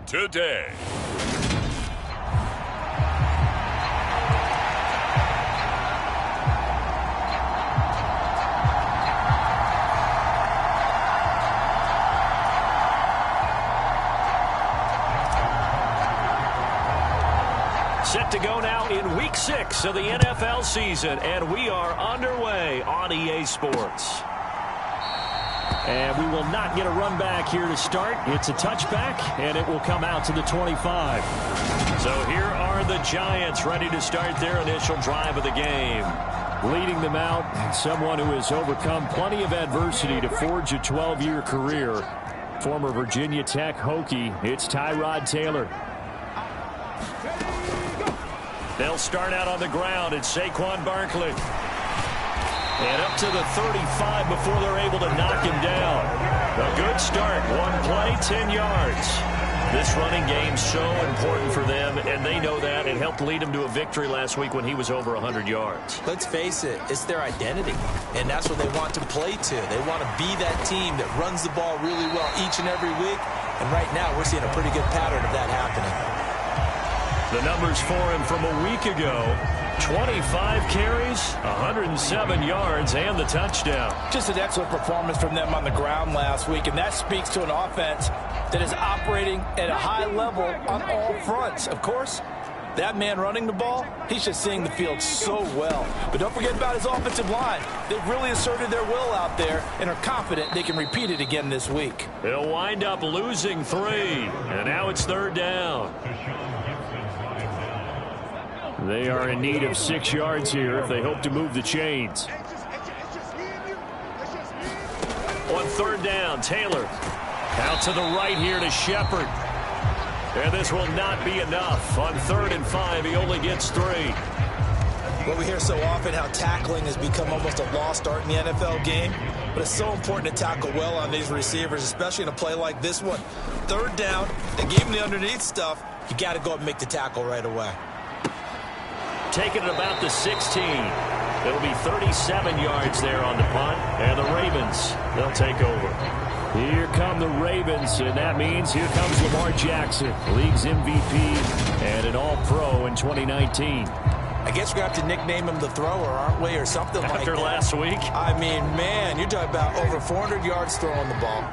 today. Set to go now in Week 6 of the NFL season, and we are underway on EA Sports. And we will not get a run back here to start. It's a touchback, and it will come out to the 25. So here are the Giants ready to start their initial drive of the game. Leading them out, someone who has overcome plenty of adversity to forge a 12-year career. Former Virginia Tech Hokie, it's Tyrod Taylor. They'll start out on the ground. It's Saquon Barkley. And up to the 35 before they're able to knock him down. A good start. One play, 10 yards. This running game's so important for them, and they know that. It helped lead them to a victory last week when he was over 100 yards. Let's face it, it's their identity, and that's what they want to play to. They want to be that team that runs the ball really well each and every week, and right now we're seeing a pretty good pattern of that happening. The numbers for him from a week ago, 25 carries, 107 yards, and the touchdown. Just an excellent performance from them on the ground last week, and that speaks to an offense that is operating at a high level on all fronts. Of course, that man running the ball, he's just seeing the field so well. But don't forget about his offensive line. They've really asserted their will out there and are confident they can repeat it again this week. They'll wind up losing 3, and now it's 3rd down. They are in need of 6 yards here if they hope to move the chains. On 3rd down, Taylor out to the right here to Shepard. And this will not be enough. On 3rd and 5, he only gets 3. Well, we hear so often how tackling has become almost a lost art in the NFL game. But it's so important to tackle well on these receivers, especially in a play like this one. 3rd down, they gave him the underneath stuff. You got to go up and make the tackle right away. Taking it about the 16. It'll be 37 yards there on the punt. And the Ravens, they'll take over. Here come the Ravens, and that means here comes Lamar Jackson, league's MVP and an All-Pro in 2019. I guess we're going to have to nickname him the thrower, aren't we, or something like that. After last week? I mean, man, you're talking about over 400 yards throwing the ball.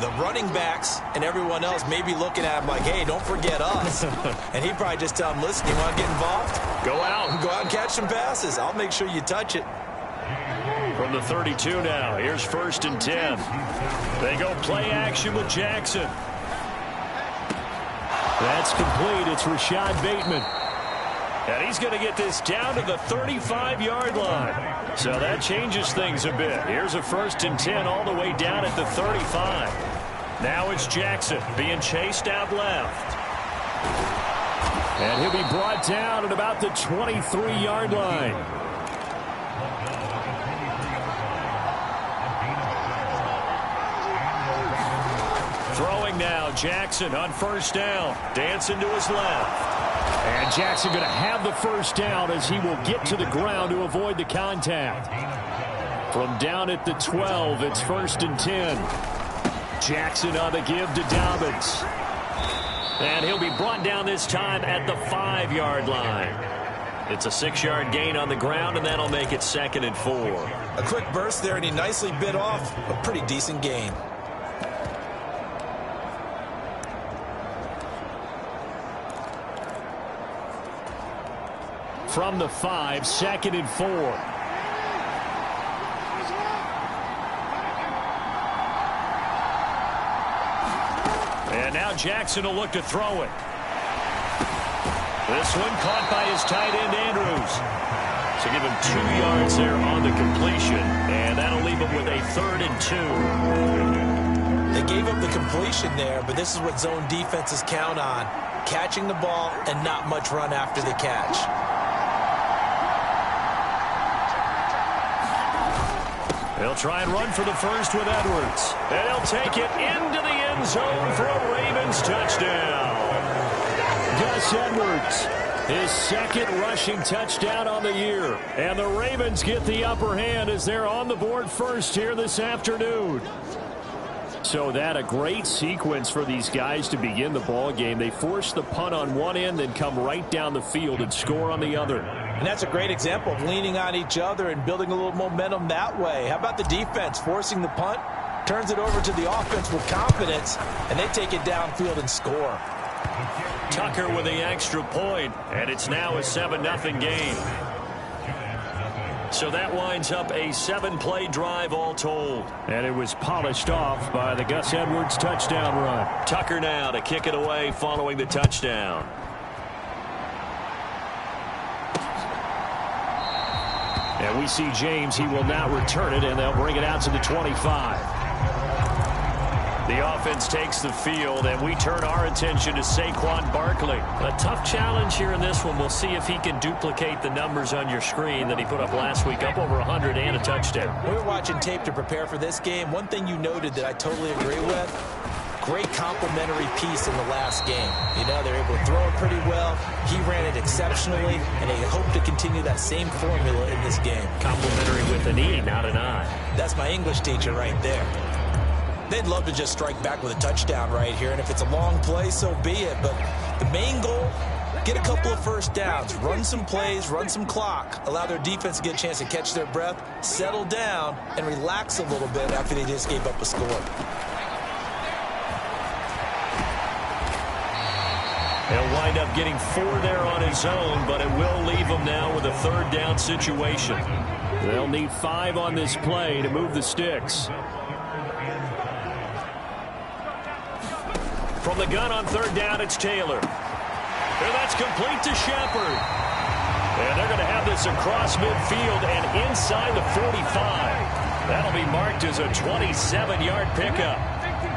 The running backs and everyone else may be looking at him like, hey, don't forget us. And he'd probably just tell him, listen, you want to get involved? Go out and catch some passes. I'll make sure you touch it. From the 32 now, here's 1st and 10. They go play action with Jackson. That's complete. It's Rashad Bateman. And he's going to get this down to the 35-yard line. So that changes things a bit. Here's a 1st and 10 all the way down at the 35. Now it's Jackson being chased out left. And he'll be brought down at about the 23-yard line. Throwing now, Jackson on 1st down. Dancing to his left. And Jackson going to have the 1st down as he will get to the ground to avoid the contact. From down at the 12, it's 1st and 10. Jackson on the give to Dobbins. And he'll be brought down this time at the 5-yard line. It's a 6-yard gain on the ground, and that'll make it 2nd and 4. A quick burst there, and he nicely bit off a pretty decent gain. From the 5, 2nd and 4. And now Jackson will look to throw it. This one caught by his tight end, Andrews. So give him 2 yards there on the completion, and that'll leave him with a 3rd and 2. They gave up the completion there, but this is what zone defenses count on. Catching the ball and not much run after the catch. They'll try and run for the 1st with Edwards. And he'll take it into the end zone for a Ravens touchdown. Gus Edwards, his 2nd rushing touchdown on the year. And the Ravens get the upper hand as they're on the board first here this afternoon. So that a great sequence for these guys to begin the ball game. They force the punt on one end, then come right down the field and score on the other. And that's a great example of leaning on each other and building a little momentum that way. How about the defense forcing the punt, turns it over to the offense with confidence, and they take it downfield and score. Tucker with the extra point, and it's now a 7-0 game. So that winds up a 7-play drive all told. And it was polished off by the Gus Edwards touchdown run. Tucker now to kick it away following the touchdown. And we see James. He will now return it, and they'll bring it out to the 25. The offense takes the field, and we turn our attention to Saquon Barkley. A tough challenge here in this one. We'll see if he can duplicate the numbers on your screen that he put up last week, up over 100 and a touchdown. We were watching tape to prepare for this game. One thing you noted that I totally agree with, great complementary piece in the last game. You know, they're able to throw it pretty well. He ran it exceptionally, and they hope to continue that same formula in this game. Complimentary with an E, not an I. That's my English teacher right there. They'd love to just strike back with a touchdown right here, and if it's a long play, so be it. But the main goal, get a couple of first downs, run some plays, run some clock, allow their defense to get a chance to catch their breath, settle down, and relax a little bit after they just gave up a score. He'll wind up getting 4 there on his own, but it will leave him now with a 3rd down situation. They'll need 5 on this play to move the sticks. From the gun on 3rd down, it's Taylor. And that's complete to Shepard. And they're going to have this across midfield and inside the 45. That'll be marked as a 27-yard pickup.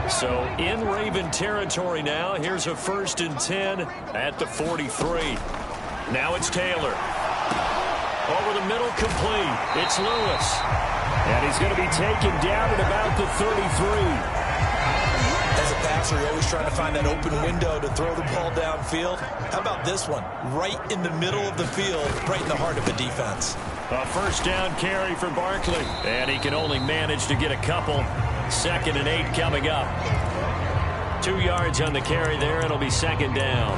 So in Raven territory now. Here's a 1st and 10 at the 43. Now it's Taylor. Over the middle, complete. It's Lewis. And he's going to be taken down at about the 33. As a passer, you're always trying to find that open window to throw the ball downfield. How about this one? Right in the middle of the field, right in the heart of the defense. A 1st down carry for Barkley. And he can only manage to get a couple. 2nd and 8 coming up. 2 yards on the carry there. It'll be 2nd down.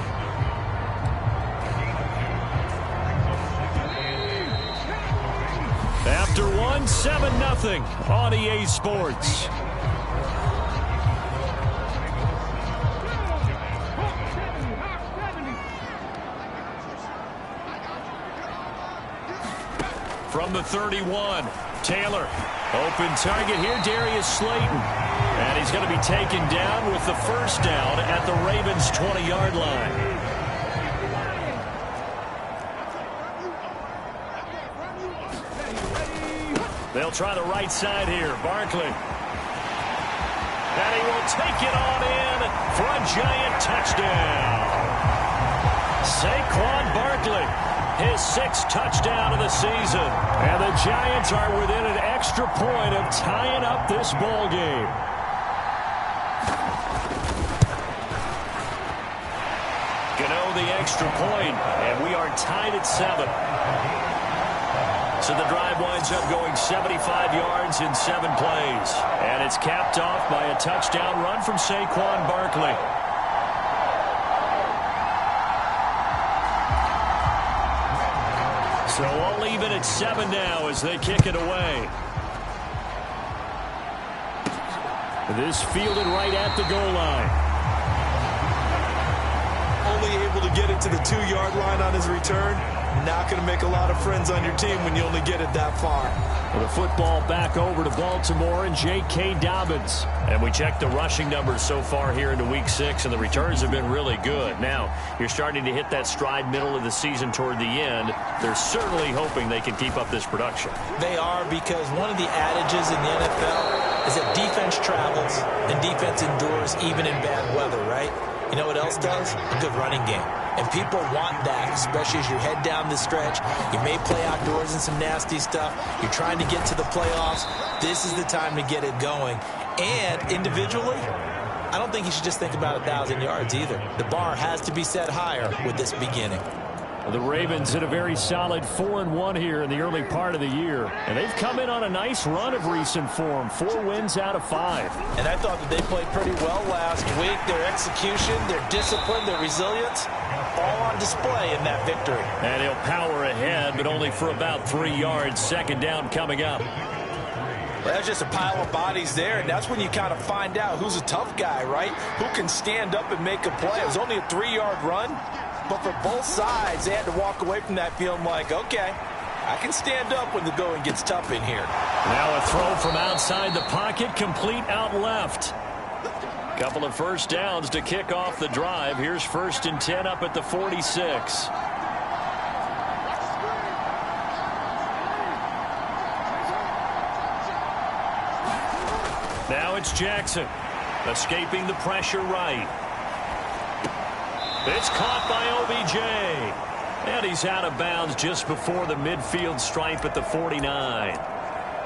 After 1, 7-0 on EA Sports. From the 31, Taylor. Open target here, Darius Slayton. And he's going to be taken down with the 1st down at the Ravens' 20-yard line. They'll try the right side here. Barkley. And he will take it on in for a giant touchdown. Saquon Barkley. His 6th touchdown of the season. And the Giants are within an extra point of tying up this ball game. Gano the extra point, and we are tied at 7. So the drive winds up going 75 yards in 7 plays. And it's capped off by a touchdown run from Saquon Barkley. So all even at 7 now as they kick it away. This fielded right at the goal line. Only able to get it to the 2-yard line on his return. Not going to make a lot of friends on your team when you only get it that far. Well, the football back over to Baltimore and J.K. Dobbins. And we checked the rushing numbers so far here into Week 6, and the returns have been really good. Now, you're starting to hit that stride middle of the season toward the end. They're certainly hoping they can keep up this production. They are, because one of the adages in the NFL is that defense travels and defense endures even in bad weather, right? You know what else does? A good running game. And people want that, especially as you head down the stretch. You may play outdoors in some nasty stuff. You're trying to get to the playoffs. This is the time to get it going. And individually, I don't think you should just think about 1,000 yards either. The bar has to be set higher with this beginning. The Ravens in a very solid 4-1 here in the early part of the year. And they've come in on a nice run of recent form. 4 wins out of 5. And I thought that they played pretty well last week. Their execution, their discipline, their resilience, all on display in that victory. And he'll power ahead, but only for about 3 yards. Second down coming up. Well, that's just a pile of bodies there, and that's when you kind of find out who's a tough guy, right? Who can stand up and make a play. It was only a 3-yard run, but for both sides, they had to walk away from that feeling like, okay, I can stand up when the going gets tough in here. Now a throw from outside the pocket, complete out left. Couple of first downs to kick off the drive. Here's 1st and 10 up at the 46. Now it's Jackson, escaping the pressure right. It's caught by OBJ. And he's out of bounds just before the midfield stripe at the 49.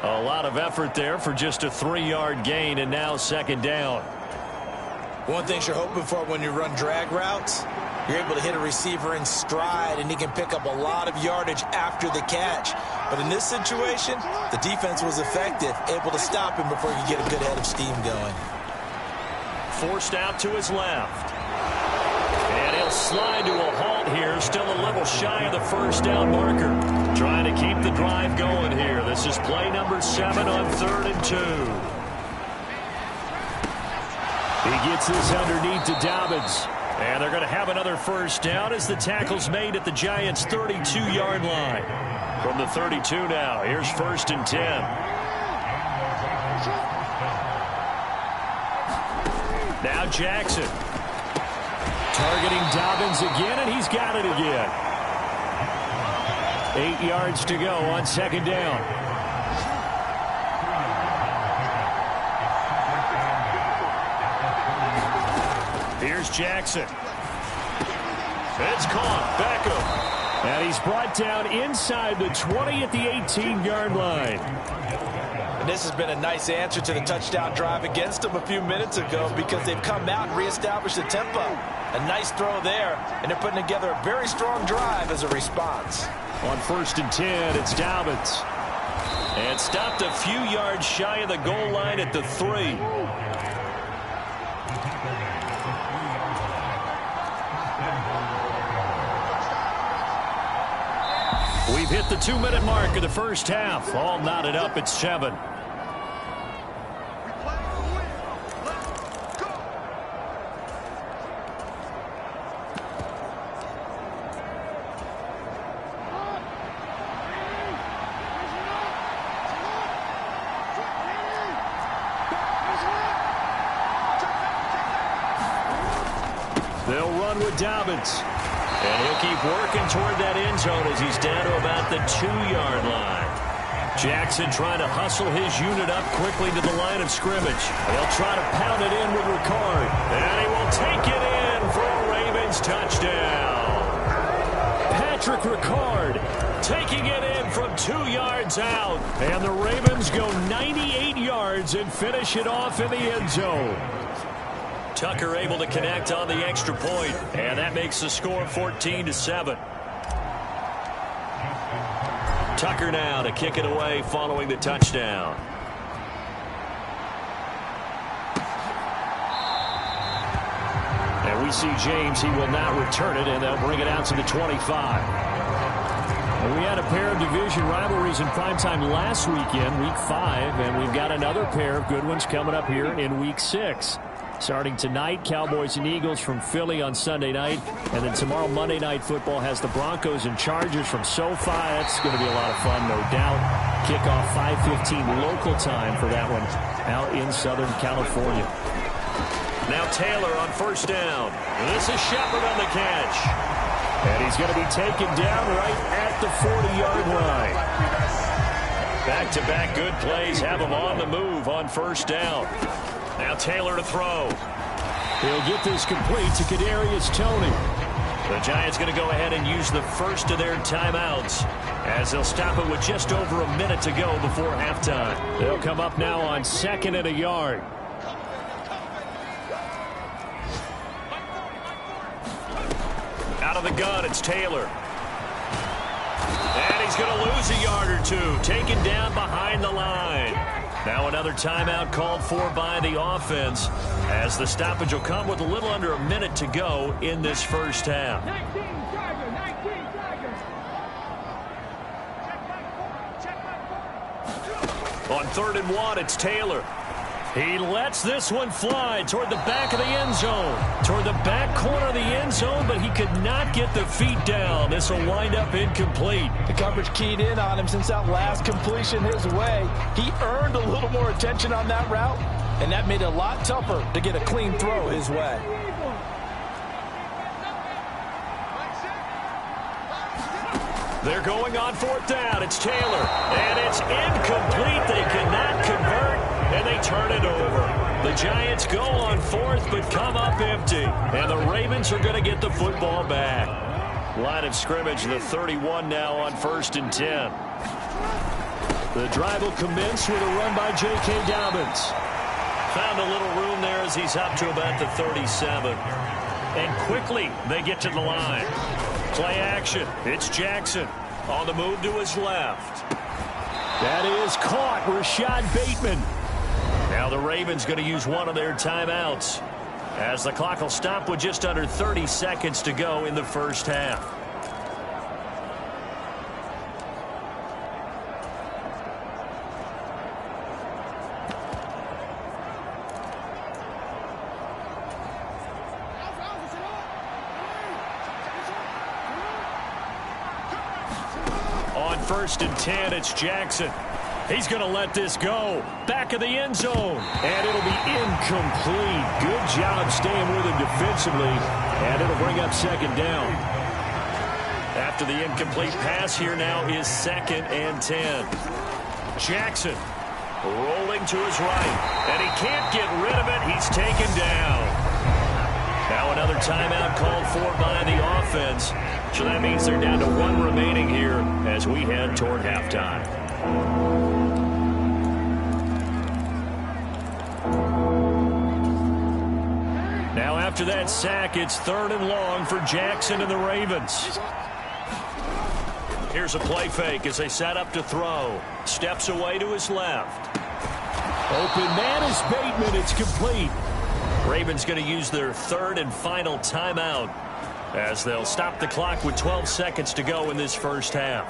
A lot of effort there for just a 3-yard gain, and now second down. One thing you're hoping for when you run drag routes, you're able to hit a receiver in stride, and he can pick up a lot of yardage after the catch. But in this situation, the defense was effective, able to stop him before he could get a good head of steam going. Forced out to his left. And he'll slide to a halt here, still a little shy of the first down marker. Trying to keep the drive going here. This is play number 7 on 3rd and 2. He gets this underneath to Dobbins. And they're going to have another first down as the tackle's made at the Giants' 32-yard line. From the 32 now, here's 1st and 10. Now Jackson. Targeting Dobbins again, and he's got it again. 8 yards to go on second down. Here's Jackson. It's caught. Beckham. And he's brought down inside the 20 at the 18-yard line. And this has been a nice answer to the touchdown drive against them a few minutes ago because they've come out and reestablished the tempo. A nice throw there, and they're putting together a very strong drive as a response. On 1st and 10, it's Dobbins. And stopped a few yards shy of the goal line at the 3. We've hit the 2-minute mark of the first half. All knotted up at 7. They'll run with Dobbins. And he'll keep working toward that end zone as he's down to about the 2-yard line. Jackson trying to hustle his unit up quickly to the line of scrimmage. They'll try to pound it in with Ricard. And he will take it in for a Ravens touchdown. Patrick Ricard taking it in from 2 yards out. And the Ravens go 98 yards and finish it off in the end zone. Tucker able to connect on the extra point, and that makes the score 14-7. Tucker now to kick it away following the touchdown. And we see James. He will not return it, and they'll bring it out to the 25. And we had a pair of division rivalries in primetime last weekend, Week 5, and we've got another pair of good ones coming up here in Week 6. Starting tonight, Cowboys and Eagles from Philly on Sunday night. And then tomorrow, Monday Night Football has the Broncos and Chargers from SoFi. That's going to be a lot of fun, no doubt. Kickoff 5:15 local time for that one out in Southern California. Now Taylor on first down. This is Shepard on the catch. And he's going to be taken down right at the 40-yard line. Back-to-back good plays have him on the move on first down. Now Taylor to throw. He'll get this complete to Kadarius Toney. The Giants going to go ahead and use the first of their timeouts as they'll stop it with just over a minute to go before halftime. They'll come up now on 2nd and a yard. Out of the gun, it's Taylor. he's going to lose a yard or two, taken down behind the line. Now another timeout called for by the offense, as the stoppage will come with a little under a minute to go in this first half. 19 On 3rd and 1, it's Taylor. He lets this one fly toward the back of the end zone. Toward the back corner of the end zone, but he could not get the feet down. This will wind up incomplete. The coverage keyed in on him since that last completion his way. He earned a little more attention on that route, and that made it a lot tougher to get a clean throw his way. They're going on 4th down. It's Taylor, and it's incomplete. They cannot convert, and they turn it over. The Giants go on 4th, but come up empty, and the Ravens are going to get the football back. Line of scrimmage, the 31 now on 1st and 10. The drive will commence with a run by J.K. Dobbins. Found a little room there as he's up to about the 37. And quickly they get to the line. Play action. It's Jackson on the move to his left. That is caught. Rashad Bateman. Now the Ravens going to use one of their timeouts, as the clock will stop with just under 30 seconds to go in the first half. On 1st and 10, it's Jackson. He's going to let this go. Back of the end zone. And it'll be incomplete. Good job staying with him defensively. And it'll bring up 2nd down. After the incomplete pass, here now is 2nd and 10. Jackson rolling to his right. And he can't get rid of it. He's taken down. Now another timeout called for by the offense. So that means they're down to 1 remaining here as we head toward halftime. Now after that sack, it's 3rd and long for Jackson and the Ravens. Here's a play fake as they set up to throw. Steps away to his left. Open man is Bateman. It's complete. Ravens going to use their 3rd and final timeout, as they'll stop the clock with 12 seconds to go in this first half.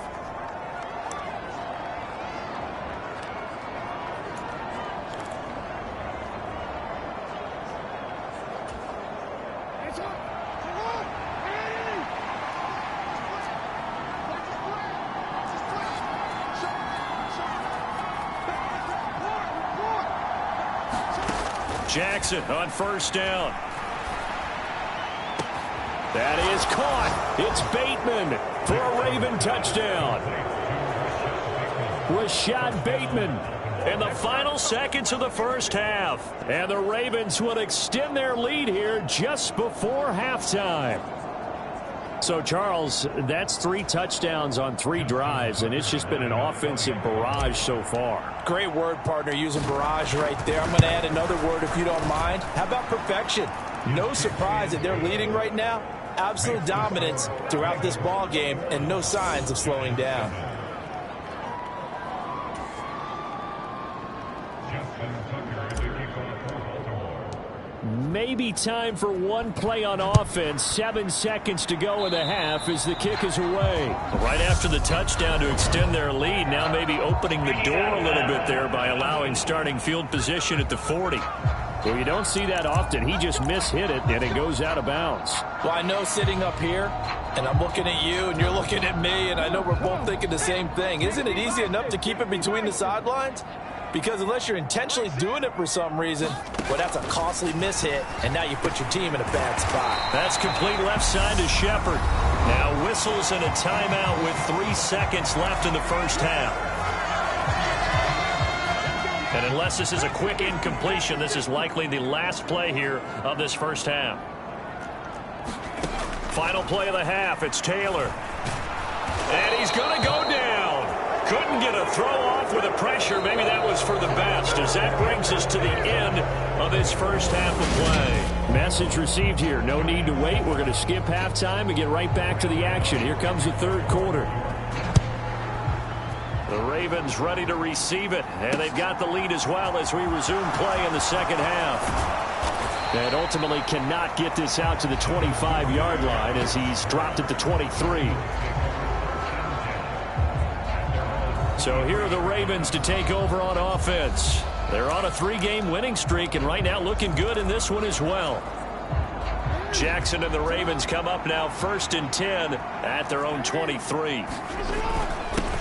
Jackson on 1st down. That is caught. It's Bateman for a Raven touchdown. Rashad Bateman in the final seconds of the first half. And the Ravens will extend their lead here just before halftime. So, Charles, that's 3 touchdowns on 3 drives, and it's just been an offensive barrage so far. Great word, partner, using barrage right there. I'm going to add another word if you don't mind. How about perfection? No surprise that they're leading right now. Absolute dominance throughout this ball game, and no signs of slowing down. Maybe time for one play on offense. 7 seconds to go in the half as the kick is away. Right after the touchdown to extend their lead, now maybe opening the door a little bit there by allowing starting field position at the 40. Well, you don't see that often. He just mishit it, and it goes out of bounds. Well, I know sitting up here, and I'm looking at you, and you're looking at me, and I know we're both thinking the same thing. Isn't it easy enough to keep it between the sidelines? Because unless you're intentionally doing it for some reason, well, that's a costly mishit, and now you put your team in a bad spot. That's complete left side to Shepard. Now whistles and a timeout with 3 seconds left in the first half. And unless this is a quick incompletion, this is likely the last play here of this first half. Final play of the half, it's Taylor. And he's going to go down. Couldn't get a throw off with the pressure. Maybe that was for the best, as that brings us to the end of this first half of play. Message received here. No need to wait. We're going to skip halftime and get right back to the action. Here comes the third quarter. The Ravens ready to receive it, and they've got the lead as well as we resume play in the second half. And ultimately cannot get this out to the 25-yard line as he's dropped it to 23. So here are the Ravens to take over on offense. They're on a 3-game winning streak, and right now looking good in this one as well. Jackson and the Ravens come up now 1st and 10 at their own 23.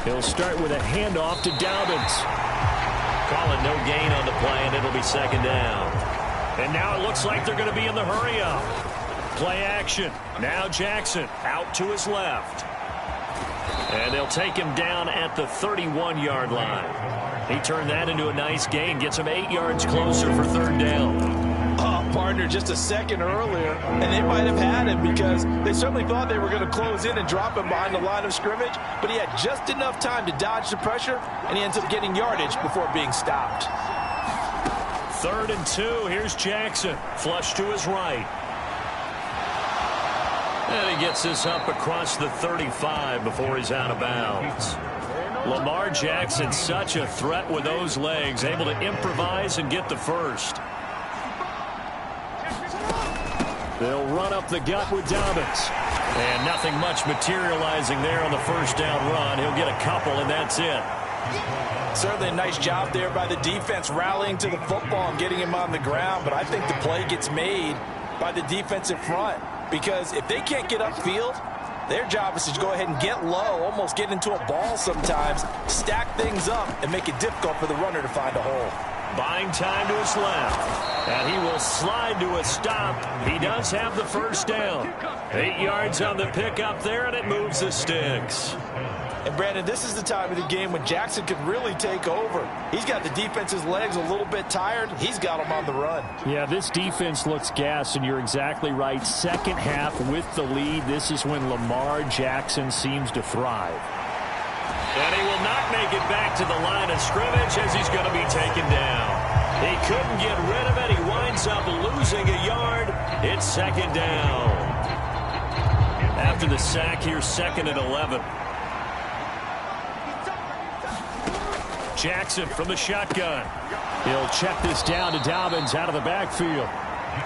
He'll start with a handoff to Dobbins. Call it no gain on the play, and it'll be 2nd down. And now it looks like they're going to be in the hurry-up. Play action. Now Jackson out to his left. And they'll take him down at the 31-yard line. He turned that into a nice gain, gets him 8 yards closer for 3rd down. Partner, just a second earlier, and they might have had him because they certainly thought they were going to close in and drop him behind the line of scrimmage, but he had just enough time to dodge the pressure, and he ends up getting yardage before being stopped. 3rd and 2. Here's Jackson. Flush to his right. And he gets this up across the 35 before he's out of bounds. Lamar Jackson, such a threat with those legs, able to improvise and get the first. They'll run up the gut with Dobbins. And nothing much materializing there on the 1st down run. He'll get a couple, and that's it. Certainly a nice job there by the defense rallying to the football and getting him on the ground, but I think the play gets made by the defensive front because if they can't get upfield, their job is to go ahead and get low, almost get into a ball sometimes, stack things up, and make it difficult for the runner to find a hole. Buying time to his left. And he will slide to a stop. He does have the 1st down. 8 yards on the pickup there, and it moves the sticks. And, Brandon, this is the time of the game when Jackson could really take over. He's got the defense's legs a little bit tired. He's got them on the run. Yeah, this defense looks gassed, and you're exactly right. Second half with the lead, this is when Lamar Jackson seems to thrive. And he will not make it back to the line of scrimmage as he's going to be taken down. He couldn't get rid of it. He winds up losing a yard. It's 2nd down. After the sack, here's 2nd and 11. Jackson from the shotgun. He'll check this down to Dobbins out of the backfield.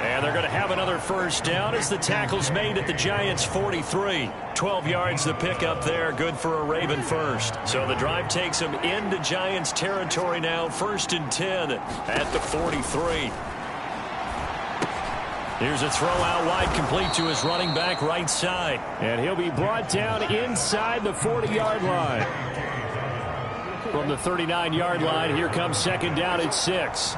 And they're going to have another 1st down as the tackle's made at the Giants' 43. 12 yards the pickup there, good for a Raven first. So the drive takes them into Giants territory now, 1st and 10 at the 43. Here's a throw out wide, complete to his running back right side. And he'll be brought down inside the 40-yard line. From the 39-yard line, here comes 2nd down at 6.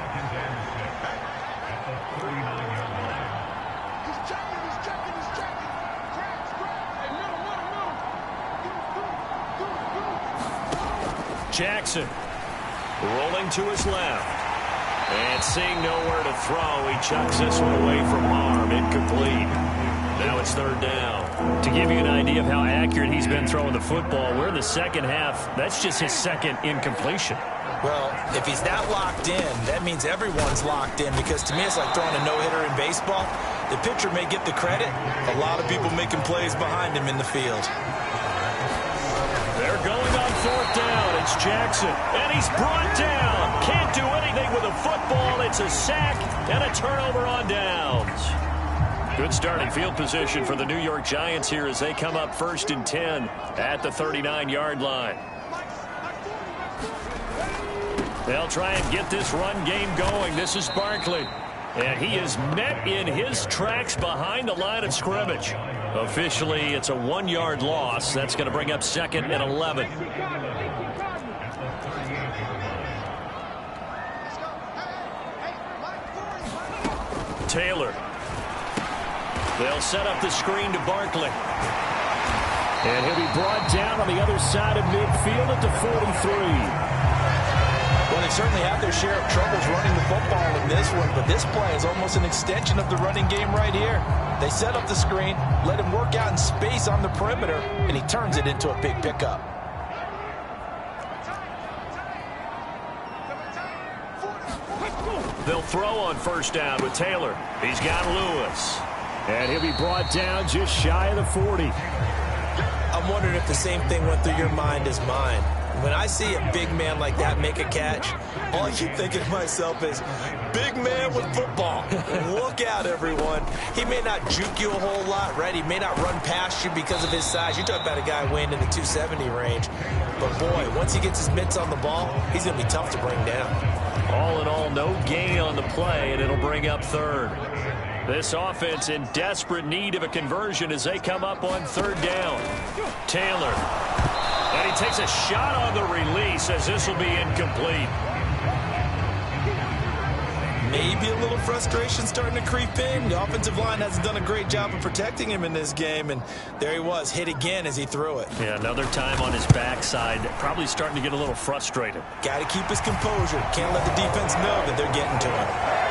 Jackson rolling to his left. And seeing nowhere to throw, he chucks this one away from harm. Incomplete. Now it's 3rd down. To give you an idea of how accurate he's been throwing the football, we're in the second half. That's just his 2nd incompletion. Well, if he's that locked in, that means everyone's locked in because to me it's like throwing a no-hitter in baseball. The pitcher may get the credit. A lot of people making plays behind him in the field. They're going on 4th down. It's Jackson, and he's brought down. Can't do anything with a football. It's a sack and a turnover on downs. Good starting field position for the New York Giants here as they come up 1st and 10 at the 39-yard line. They'll try and get this run game going. This is Barkley. And he is met in his tracks behind the line of scrimmage. Officially, it's a 1-yard loss. That's going to bring up 2nd and 11. Taylor. They'll set up the screen to Barkley. And he'll be brought down on the other side of midfield at the 43. Well, they certainly have their share of troubles running the football in this one, but this play is almost an extension of the running game right here. They set up the screen, let him work out in space on the perimeter, and he turns it into a big pickup. They'll throw on 1st down with Taylor. He's got Lewis. And he'll be brought down just shy of the 40. I'm wondering if the same thing went through your mind as mine. When I see a big man like that make a catch, all I keep thinking to myself is, big man with football. Look out, everyone. He may not juke you a whole lot, right? He may not run past you because of his size. You talk about a guy weighing in the 270 range. But, boy, once he gets his mitts on the ball, he's going to be tough to bring down. All in all, no gain on the play, and it'll bring up third. This offense in desperate need of a conversion as they come up on third down. Taylor. And he takes a shot on the release as this will be incomplete. Maybe a little frustration starting to creep in. The offensive line hasn't done a great job of protecting him in this game, and there he was, hit again as he threw it. Yeah, another time on his backside, probably starting to get a little frustrated. Got to keep his composure. Can't let the defense know that they're getting to him.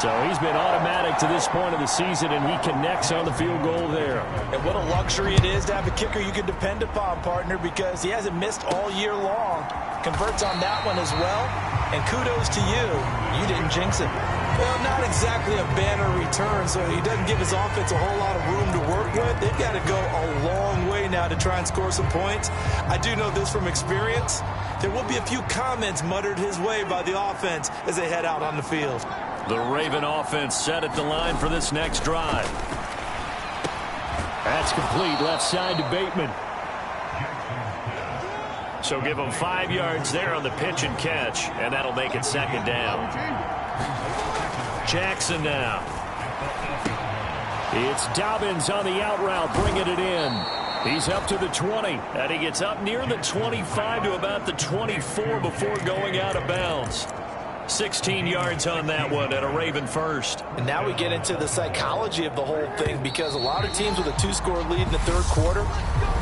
So he's been automatic to this point of the season, and he connects on the field goal there. And what a luxury it is to have a kicker you can depend upon, partner, because he hasn't missed all year long. Converts on that one as well, and kudos to you. You didn't jinx him. Well, not exactly a banner return, so he doesn't give his offense a whole lot of room to work with. They've got to go a long way now to try and score some points. I do know this from experience. There will be a few comments muttered his way by the offense as they head out on the field. The Raven offense set at the line for this next drive. That's complete left side to Bateman. So give him 5 yards there on the pitch and catch, and that'll make it second down. Jackson now. It's Dobbins on the out route, bringing it in. He's up to the 20, and he gets up near the 25 to about the 24 before going out of bounds. 16 yards on that one and a Raven first. And now we get into the psychology of the whole thing, because a lot of teams with a 2-score lead in the third quarter,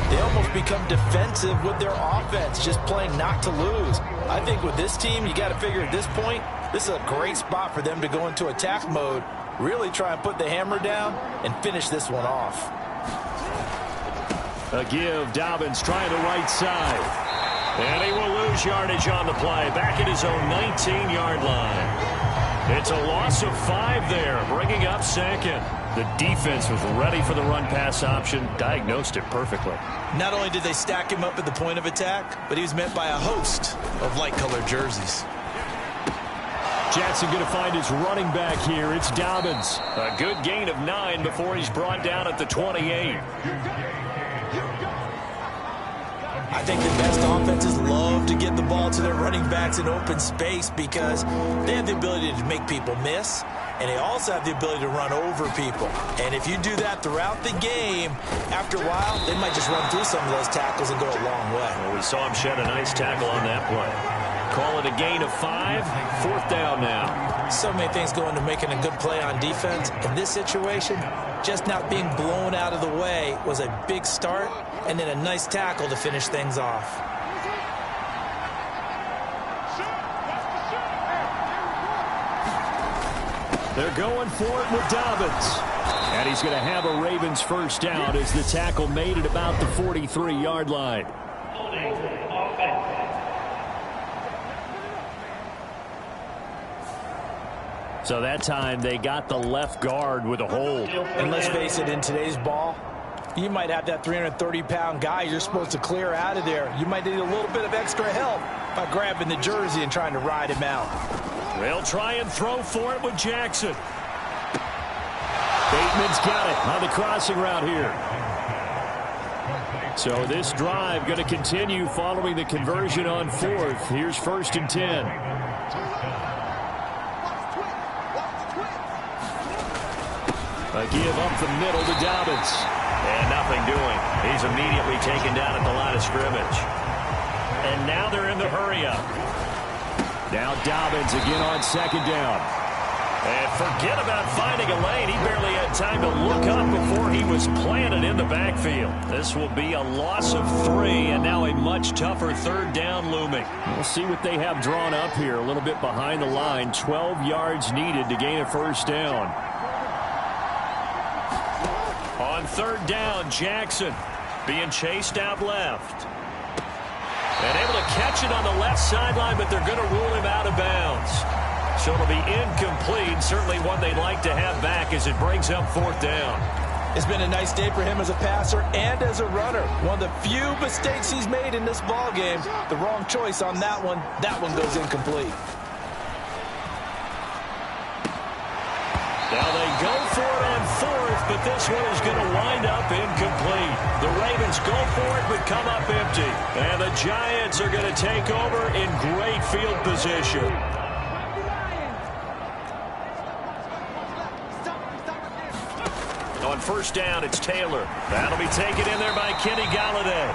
they almost become defensive with their offense, just playing not to lose. I think with this team, you got to figure at this point, this is a great spot for them to go into attack mode, really try and put the hammer down and finish this one off. A give, Dobbins trying the right side. And he will lose yardage on the play, back at his own 19-yard line. It's a loss of 5 there, bringing up second. The defense was ready for the run-pass option, diagnosed it perfectly. Not only did they stack him up at the point of attack, but he was met by a host of light-colored jerseys. Jackson going to find his running back here. It's Dobbins. A good gain of 9 before he's brought down at the 28. I think the best offenses love to get the ball to their running backs in open space because they have the ability to make people miss, and they also have the ability to run over people. And if you do that throughout the game, after a while, they might just run through some of those tackles and go a long way. Well, we saw him shed a nice tackle on that play. Call it a gain of 5, 4th down now. So many things go into making a good play on defense. In this situation, just not being blown out of the way was a big start, and then a nice tackle to finish things off. They're going for it with Dobbins. And he's going to have a Ravens first down as the tackle made at about the 43-yard line. So that time they got the left guard with a hold. And let's face it, in today's ball, you might have that 330-pound guy you're supposed to clear out of there. You might need a little bit of extra help by grabbing the jersey and trying to ride him out. They'll try and throw for it with Jackson. Bateman's got it on the crossing route here. So this drive going to continue following the conversion on 4th. Here's 1st and 10. A give up the middle to Dobbins. And nothing doing. He's immediately taken down at the line of scrimmage. And now they're in the hurry-up. Now Dobbins again on 2nd down. And forget about finding a lane. He barely had time to look up before he was planted in the backfield. This will be a loss of 3, and now a much tougher 3rd down looming. We'll see what they have drawn up here. A little bit behind the line. 12 yards needed to gain a 1st down. On 3rd down, Jackson being chased out left. And able to catch it on the left sideline, but they're going to rule him out of bounds. So it'll be incomplete. Certainly one they'd like to have back as it brings up 4th down. It's been a nice day for him as a passer and as a runner. One of the few mistakes he's made in this ball game. The wrong choice on that one. That one goes incomplete. Now they go for it on 4th, but this one is going to wind up incomplete. The Ravens go for it, but come up empty. And the Giants are going to take over in great field position. On 1st down, it's Taylor. That'll be taken in there by Kenny Galladay.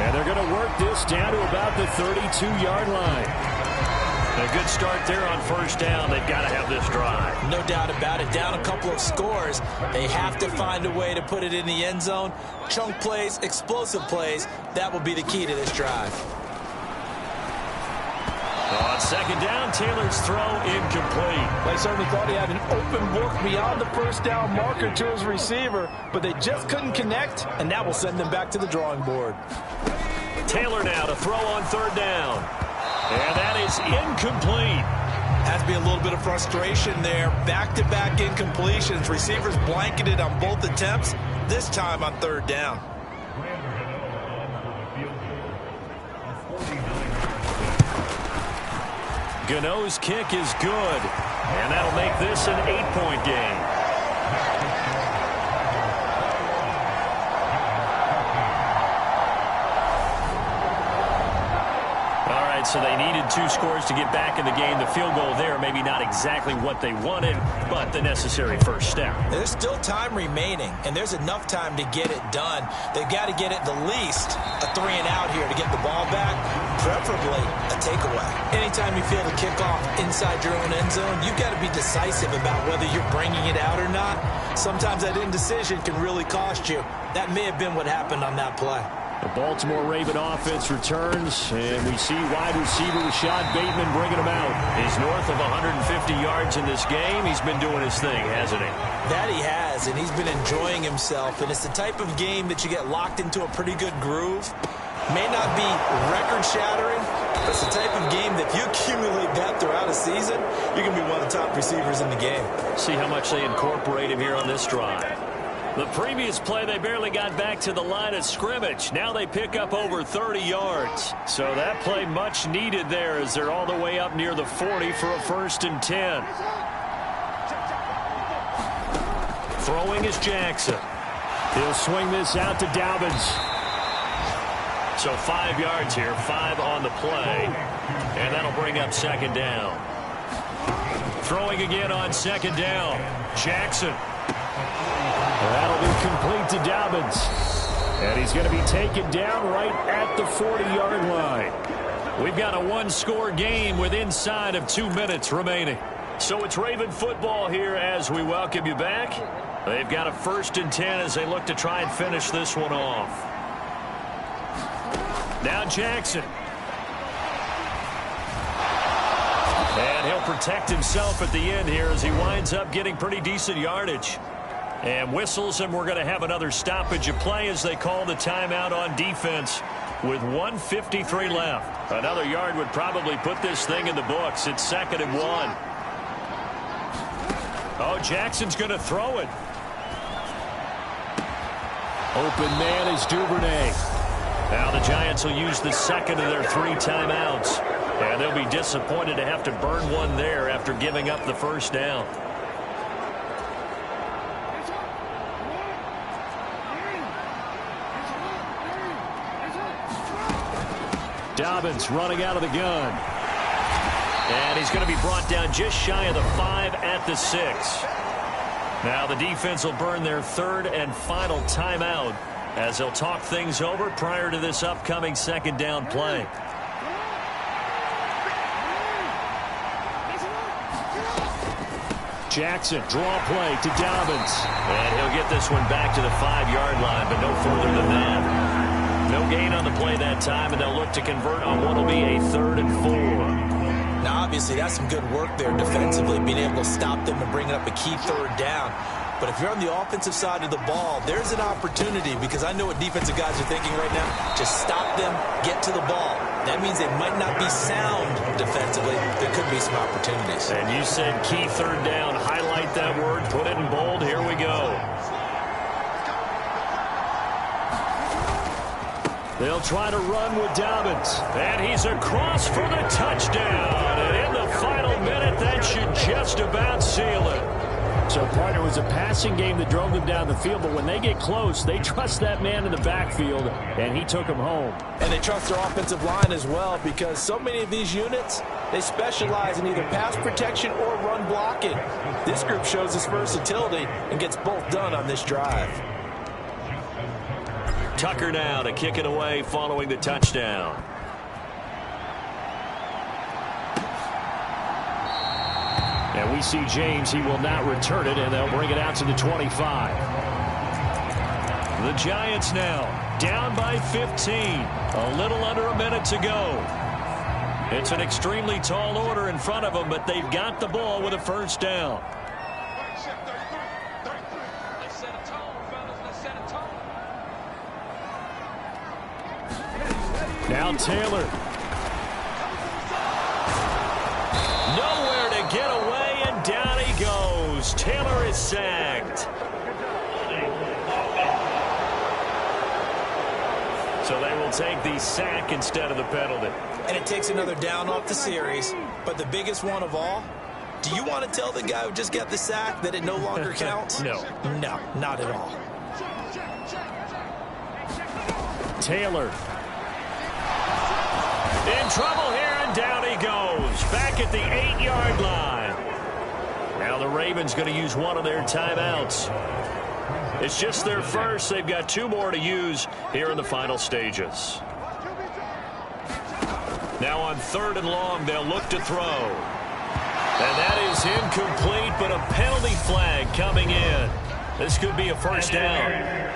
And they're going to work this down to about the 32-yard line. A good start there on 1st down. They've got to have this drive. No doubt about it. Down a couple of scores. They have to find a way to put it in the end zone. Chunk plays, explosive plays. That will be the key to this drive. On 2nd down, Taylor's throw incomplete. They certainly thought he had an open book beyond the 1st down marker to his receiver, but they just couldn't connect, and that will send them back to the drawing board. Taylor now to throw on 3rd down. And that is incomplete. Has to be a little bit of frustration there. Back-to-back incompletions. Receivers blanketed on both attempts, this time on 3rd down. Gano's kick is good. And that'll make this an 8-point game. So they needed 2 scores to get back in the game. The field goal there, maybe not exactly what they wanted, but the necessary first step. There's still time remaining, and there's enough time to get it done. They've got to get it the least a 3-and-out here to get the ball back, preferably a takeaway. Anytime you feel the kickoff inside your own end zone, you've got to be decisive about whether you're bringing it out or not. Sometimes that indecision can really cost you. That may have been what happened on that play. The Baltimore Raven offense returns, and we see wide receiver Rashad Bateman bringing him out. He's north of 150 yards in this game. He's been doing his thing, hasn't he? That he has, and he's been enjoying himself. And it's the type of game that you get locked into a pretty good groove. May not be record-shattering, but it's the type of game that if you accumulate that throughout a season, you're going to be one of the top receivers in the game. See how much they incorporate him here on this drive. The previous play, they barely got back to the line of scrimmage. Now they pick up over 30 yards. So that play much needed there as they're all the way up near the 40 for a 1st and 10. Throwing is Jackson. He'll swing this out to Dobbins. So 5 yards here, 5 on the play. And that'll bring up 2nd down. Throwing again on 2nd down. Jackson. That'll be complete to Dobbins. And he's going to be taken down right at the 40-yard line. We've got a 1-score game with inside of 2 minutes remaining. So it's Raven football here as we welcome you back. They've got a 1st and 10 as they look to try and finish this one off. Now Jackson. And he'll protect himself at the end here as he winds up getting pretty decent yardage. And whistles, and we're going to have another stoppage of play as they call the timeout on defense with 1:53 left. Another yard would probably put this thing in the books. It's 2nd and 1. Oh, Jackson's going to throw it. Open man is Duvernay. Now the Giants will use the 2nd of their 3 timeouts. And they'll be disappointed to have to burn one there after giving up the 1st down. Dobbins running out of the gun. And he's going to be brought down just shy of the 5 at the 6. Now the defense will burn their 3rd and final timeout as they'll talk things over prior to this upcoming 2nd down play. Jackson, draw play to Dobbins. And he'll get this one back to the 5-yard line, but no further than that. No gain on the play that time, and they'll look to convert on what will be a 3rd and 4. Now, obviously, that's some good work there defensively, being able to stop them and bring up a key 3rd down. But if you're on the offensive side of the ball, there's an opportunity because I know what defensive guys are thinking right now. Just stop them, get to the ball. That means they might not be sound defensively. There could be some opportunities. And you said key third down. Highlight that word. Put it in bold. Here we go. They'll try to run with Dobbins. And he's across for the touchdown. And in the final minute, that should just about seal it. So, partner, it was a passing game that drove them down the field, but when they get close, they trust that man in the backfield, and he took him home. And they trust their offensive line as well, because so many of these units, they specialize in either pass protection or run blocking. This group shows its versatility and gets both done on this drive. Tucker now to kick it away following the touchdown. And we see James. He will not return it, and they'll bring it out to the 25. The Giants now down by 15. A little under a minute to go. It's an extremely tall order in front of them, but they've got the ball with a first down. Now Taylor. Nowhere to get away, and down he goes. Taylor is sacked. So they will take the sack instead of the penalty. And it takes another down off the series. But the biggest one of all, do you want to tell the guy who just got the sack that it no longer counts? No. No, not at all. Taylor. In trouble here, and down he goes. Back at the 8-yard line. Now the Ravens going to use one of their timeouts. It's just their first. They've got 2 more to use here in the final stages. Now on 3rd and long, they'll look to throw. And that is incomplete, but a penalty flag coming in. This could be a first down.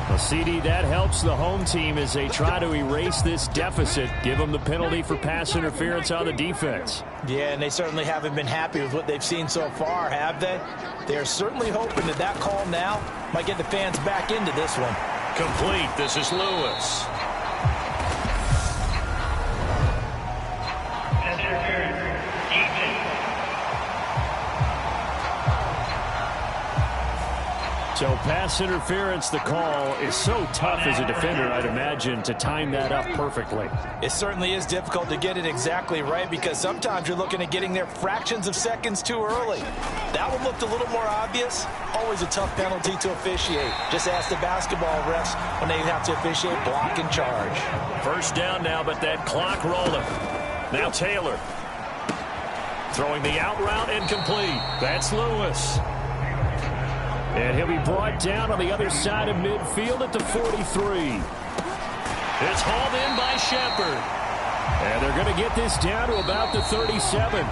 Well, CD, that helps the home team as they try to erase this deficit. Give them the penalty for pass interference on the defense. Yeah, and they certainly haven't been happy with what they've seen so far, have they? They're certainly hoping that that call now might get the fans back into this one. Complete. This is Lewis. So pass interference, the call is so tough as a defender, I'd imagine, to time that up perfectly. It certainly is difficult to get it exactly right because sometimes you're looking at getting there fractions of seconds too early. That one looked a little more obvious. Always a tough penalty to officiate. Just ask the basketball refs when they have to officiate block and charge. First down now, but that clock rolling. Now Taylor. Throwing the out route, incomplete. That's Lewis. And he'll be brought down on the other side of midfield at the 43. It's hauled in by Shepard. And they're going to get this down to about the 37.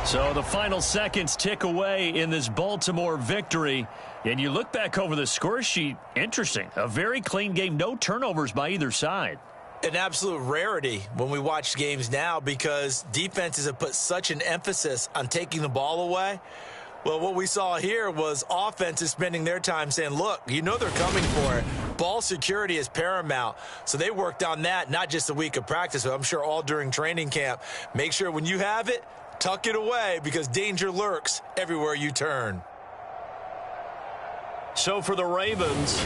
So the final seconds tick away in this Baltimore victory. And you look back over the score sheet, interesting. A very clean game, no turnovers by either side. An absolute rarity when we watch games now because defenses have put such an emphasis on taking the ball away. Well, what we saw here was offenses spending their time saying, look, you know they're coming for it. Ball security is paramount. So they worked on that, not just a week of practice, but I'm sure all during training camp. Make sure when you have it, tuck it away because danger lurks everywhere you turn. So for the Ravens,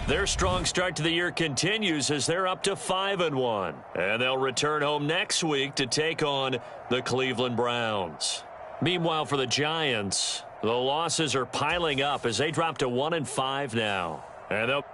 their strong start to the year continues as they're up to 5-1. And they'll return home next week to take on the Cleveland Browns. Meanwhile, for the Giants, the losses are piling up as they drop to 1-5 now. And they'll